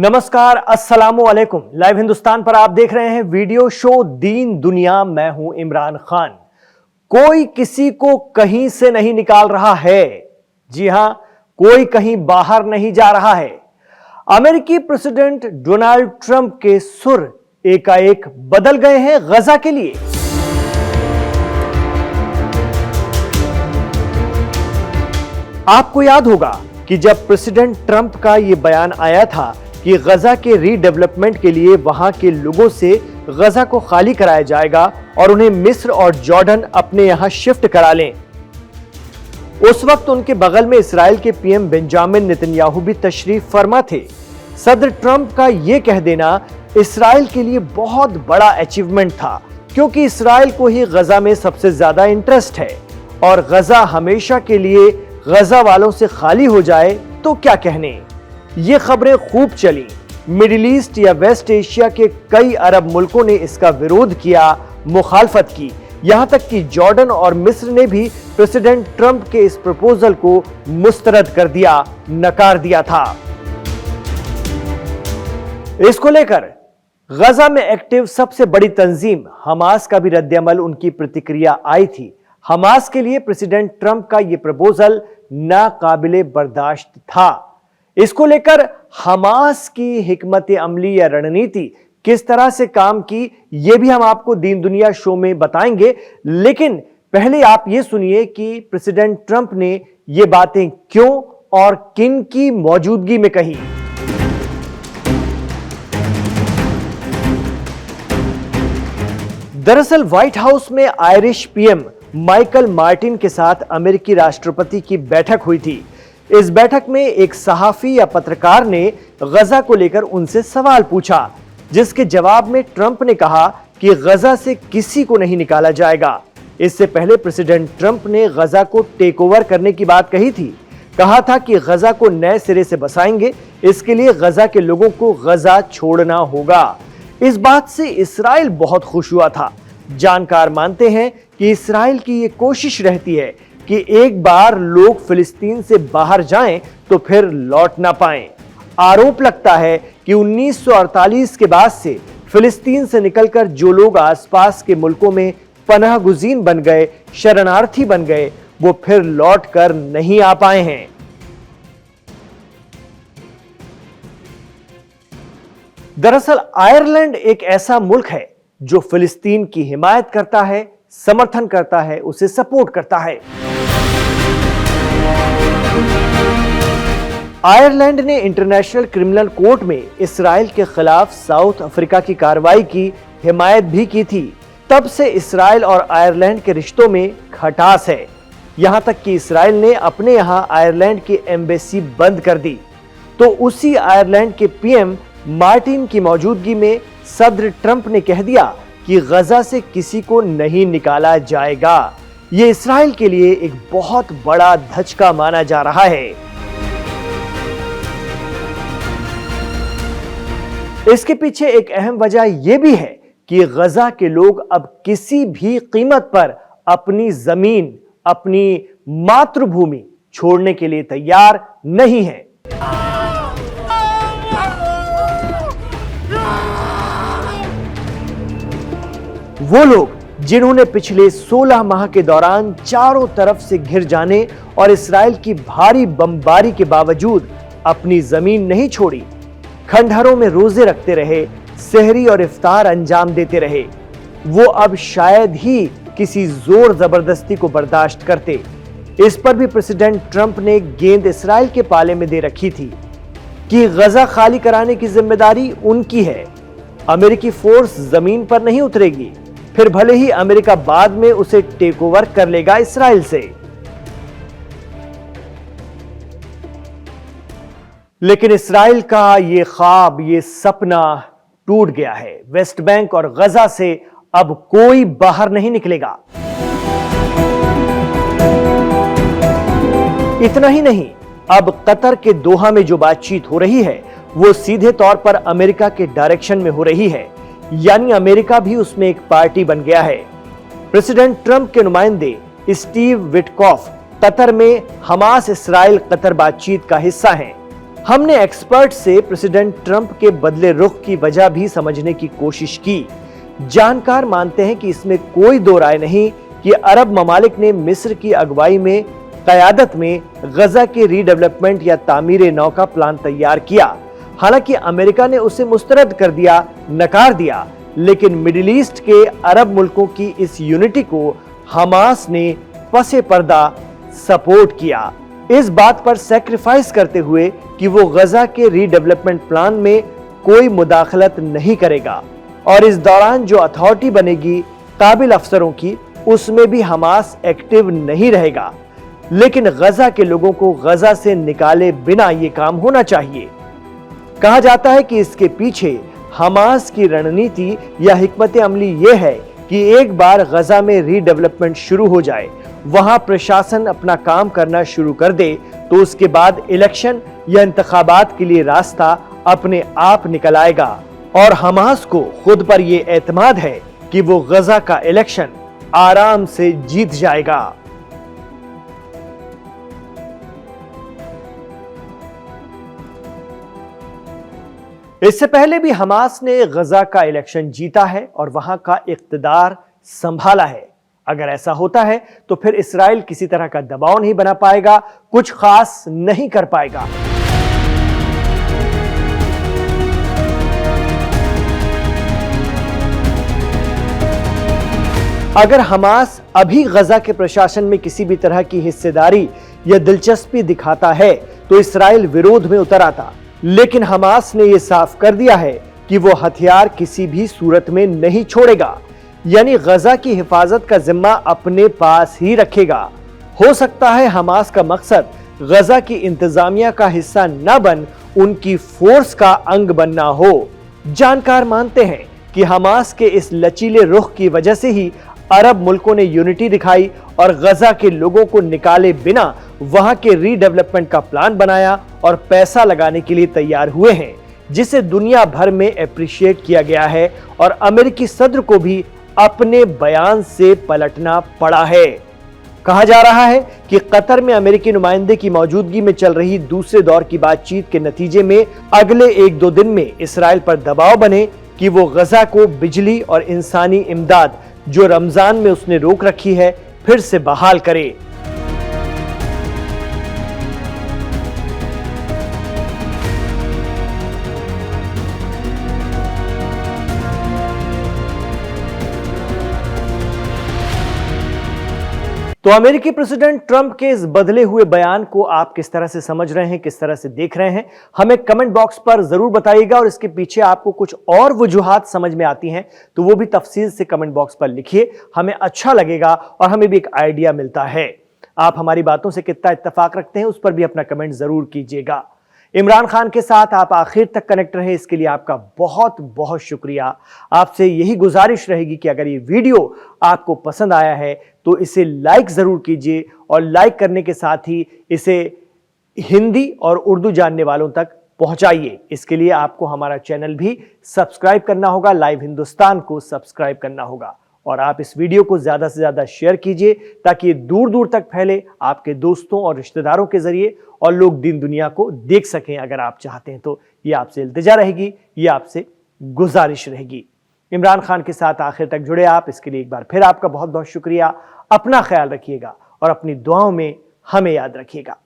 नमस्कार, अस्सलामु अलैकुम। लाइव हिंदुस्तान पर आप देख रहे हैं वीडियो शो दीन दुनिया। मैं हूं इमरान खान। कोई किसी को कहीं से नहीं निकाल रहा है। जी हां, कोई कहीं बाहर नहीं जा रहा है। अमेरिकी प्रेसिडेंट डोनाल्ड ट्रंप के सुर एकाएक बदल गए हैं गजा के लिए। आपको याद होगा कि जब प्रेसिडेंट ट्रंप का यह बयान आया था कि गजा के रीडेवलपमेंट के लिए वहां के लोगों से गजा को खाली कराया जाएगा और उन्हें मिस्र और जॉर्डन अपने यहां शिफ्ट करा लें। उस वक्त उनके बगल में इस्राएल के पीएम बेंजामिन नेतन्याहू भी तशरीफ फरमा थे। सदर ट्रंप का यह कह देना इस्राएल के लिए बहुत बड़ा अचीवमेंट था, क्योंकि इस्राएल को ही गजा में सबसे ज्यादा इंटरेस्ट है और गजा हमेशा के लिए गजा वालों से खाली हो जाए तो क्या कहने। ये खबरें खूब चली। मिडिल ईस्ट या वेस्ट एशिया के कई अरब मुल्कों ने इसका विरोध किया, मुखालफत की। यहां तक कि जॉर्डन और मिस्र ने भी प्रेसिडेंट ट्रंप के इस प्रपोजल को मुस्तरद कर दिया, नकार दिया था। इसको लेकर गजा में एक्टिव सबसे बड़ी तंजीम हमास का भी रद्द-ए-अमल, उनकी प्रतिक्रिया आई थी। हमास के लिए प्रेसिडेंट ट्रंप का यह प्रपोजल नाकाबिले बर्दाश्त था। इसको लेकर हमास की हिकमत अमली या रणनीति किस तरह से काम की, यह भी हम आपको दीन दुनिया शो में बताएंगे। लेकिन पहले आप यह सुनिए कि प्रेसिडेंट ट्रंप ने यह बातें क्यों और किन की मौजूदगी में कही। दरअसल व्हाइट हाउस में आयरिश पीएम माइकल मार्टिन के साथ अमेरिकी राष्ट्रपति की बैठक हुई थी। इस बैठक में एक सहाफी या पत्रकार ने गजा को लेकर उनसे सवाल पूछा, जिसके जवाब में ट्रंप ने कहा कि गजा से किसी को नहीं निकाला जाएगा। इससे पहले प्रेसिडेंट ट्रंप ने गजा को टेक ओवर करने की बात कही थी। कहा था कि गजा को नए सिरे से बसाएंगे, इसके लिए गजा के लोगों को गजा छोड़ना होगा। इस बात से इस्राइल बहुत खुश हुआ था। जानकार मानते हैं कि इस्राइल की यह कोशिश रहती है कि एक बार लोग फिलिस्तीन से बाहर जाएं तो फिर लौट ना पाएं। आरोप लगता है कि 1948 के बाद से फिलिस्तीन से निकलकर जो लोग आसपास के मुल्कों में पनाहगुज़ीन बन गए, शरणार्थी बन गए, वो फिर लौट कर नहीं आ पाए हैं। दरअसल आयरलैंड एक ऐसा मुल्क है जो फिलिस्तीन की हिमायत करता है, समर्थन करता है, उसे सपोर्ट करता है। आयरलैंड ने इंटरनेशनल क्रिमिनल कोर्ट में इस्राइल के खिलाफ साउथ अफ्रीका की कार्रवाई की हिमायत भी की थी। तब से इस्राइल और आयरलैंड के रिश्तों में खटास है। यहां तक कि इस्राइल ने अपने यहां आयरलैंड की एम्बेसी बंद कर दी। तो उसी आयरलैंड के पीएम मार्टिन की मौजूदगी में सदर ट्रंप ने कह दिया कि गजा से किसी को नहीं निकाला जाएगा। यह इस्राइल के लिए एक बहुत बड़ा धचका माना जा रहा है। इसके पीछे एक अहम वजह यह भी है कि गजा के लोग अब किसी भी कीमत पर अपनी जमीन, अपनी मातृभूमि छोड़ने के लिए तैयार नहीं हैं। वो लोग जिन्होंने पिछले 16 माह के दौरान चारों तरफ से घिर जाने और इस्राइल की भारी बमबारी के बावजूद अपनी जमीन नहीं छोड़ी, खंडहरों में रोजे रखते रहे, सहरी और इफ्तार अंजाम देते रहे, वो अब शायद ही किसी जोर जबरदस्ती को बर्दाश्त करते। इस पर भी प्रेसिडेंट ट्रंप ने गेंद इस्राइल के पाले में दे रखी थी कि गजा खाली कराने की जिम्मेदारी उनकी है। अमेरिकी फोर्स जमीन पर नहीं उतरेगी, फिर भले ही अमेरिका बाद में उसे टेक ओवर कर लेगा इस्राइल से। लेकिन इस्राइल का ये ख्वाब, ये सपना टूट गया है। वेस्ट बैंक और गजा से अब कोई बाहर नहीं निकलेगा। इतना ही नहीं, अब कतर के दोहा में जो बातचीत हो रही है वो सीधे तौर पर अमेरिका के डायरेक्शन में हो रही है, यानी अमेरिका भी उसमें एक पार्टी बन गया है। प्रेसिडेंट ट्रंप के नुमाइंदे स्टीव विटकॉफ कतर में हमास इस्राइल कतर बातचीत का हिस्सा हैं। हमने एक्सपर्ट से प्रेसिडेंट ट्रंप के बदले रुख की वजह भी समझने की कोशिश की। जानकार मानते हैं कि इसमें कोई दो राय नहीं कि अरब ममालिक ने मिस्र की अगुवाई में क़यादत में गजा के रीडेवलपमेंट या तामीर नौ का प्लान तैयार किया। हालांकि अमेरिका ने उसे मुस्तरद कर दिया, नकार दिया, लेकिन मिडिल ईस्ट के अरब मुल्कों की इस यूनिटी को हमास ने पसे पर्दा सपोर्ट किया, इस बात पर सैक्रिफाइस करते हुए कि वो गजा के रीडेवलपमेंट प्लान में कोई मुदाखलत नहीं करेगा और इस दौरान जो अथॉरिटी बनेगी काबिल अफसरों की, उसमें भी हमास एक्टिव नहीं रहेगा। लेकिन गजा के लोगों को गजा से निकाले बिना यह काम होना चाहिए। कहा जाता है कि इसके पीछे हमास की रणनीति या हिकमत अमली यह है कि एक बार गजा में रीडेवलपमेंट शुरू हो जाए, वहां प्रशासन अपना काम करना शुरू कर दे, तो उसके बाद इलेक्शन या इंतखाबात के लिए रास्ता अपने आप निकल आएगा। और हमास को खुद पर यह एतमाद है कि वो गजा का इलेक्शन आराम से जीत जाएगा। इससे पहले भी हमास ने गजा का इलेक्शन जीता है और वहां का इख्तिदार संभाला है। अगर ऐसा होता है तो फिर इस्राइल किसी तरह का दबाव नहीं बना पाएगा, कुछ खास नहीं कर पाएगा। अगर हमास अभी गजा के प्रशासन में किसी भी तरह की हिस्सेदारी या दिलचस्पी दिखाता है तो इस्राइल विरोध में उतर आता, लेकिन हमास ने यह साफ कर दिया है कि वो हथियार किसी भी सूरत में नहीं छोड़ेगा, यानी गजा की हिफाजत का जिम्मा अपने पास ही रखेगा। हो सकता है हमास का मकसद गजा की इंतजामिया का हिस्सा न बन उनकी फोर्स का अंग बनना हो। जानकार मानते हैं कि हमास के इस लचीले रुख की वजह से ही अरब मुल्कों ने यूनिटी दिखाई और गजा के लोगों को निकाले बिना वहां के रीडेवलपमेंट का प्लान बनाया और पैसा लगाने के लिए तैयार हुए हैं, जिसे दुनिया भर में एप्रिशिएट किया गया है और अमेरिकी सदर को भी अपने बयान से पलटना पड़ा है। कहा जा रहा है कि कतर में अमेरिकी नुमाइंदे की मौजूदगी में चल रही दूसरे दौर की बातचीत के नतीजे में अगले 1-2 दिन में इस्राइल पर दबाव बने कि वो गजा को बिजली और इंसानी इमदाद जो रमजान में उसने रोक रखी है फिर से बहाल करे। तो अमेरिकी प्रेसिडेंट ट्रंप के इस बदले हुए बयान को आप किस तरह से समझ रहे हैं, किस तरह से देख रहे हैं, हमें कमेंट बॉक्स पर जरूर बताइएगा। और इसके पीछे आपको कुछ और वजूहात समझ में आती हैं तो वो भी तफसील से कमेंट बॉक्स पर लिखिए, हमें अच्छा लगेगा और हमें भी एक आइडिया मिलता है। आप हमारी बातों से कितना इत्तेफाक रखते हैं उस पर भी अपना कमेंट जरूर कीजिएगा। इमरान खान के साथ आप आखिर तक कनेक्ट रहे, इसके लिए आपका बहुत बहुत शुक्रिया। आपसे यही गुजारिश रहेगी कि अगर ये वीडियो आपको पसंद आया है तो इसे लाइक जरूर कीजिए और लाइक करने के साथ ही इसे हिंदी और उर्दू जानने वालों तक पहुंचाइए। इसके लिए आपको हमारा चैनल भी सब्सक्राइब करना होगा, लाइव हिंदुस्तान को सब्सक्राइब करना होगा और आप इस वीडियो को ज्यादा से ज्यादा शेयर कीजिए ताकि ये दूर दूर तक फैले आपके दोस्तों और रिश्तेदारों के जरिए और लोग दीन दुनिया को देख सकें। अगर आप चाहते हैं तो ये आपसे इल्तिजा रहेगी, ये आपसे गुजारिश रहेगी। इमरान खान के साथ आखिर तक जुड़े आप, इसके लिए एक बार फिर आपका बहुत बहुत शुक्रिया। अपना ख्याल रखिएगा और अपनी दुआओं में हमें याद रखिएगा।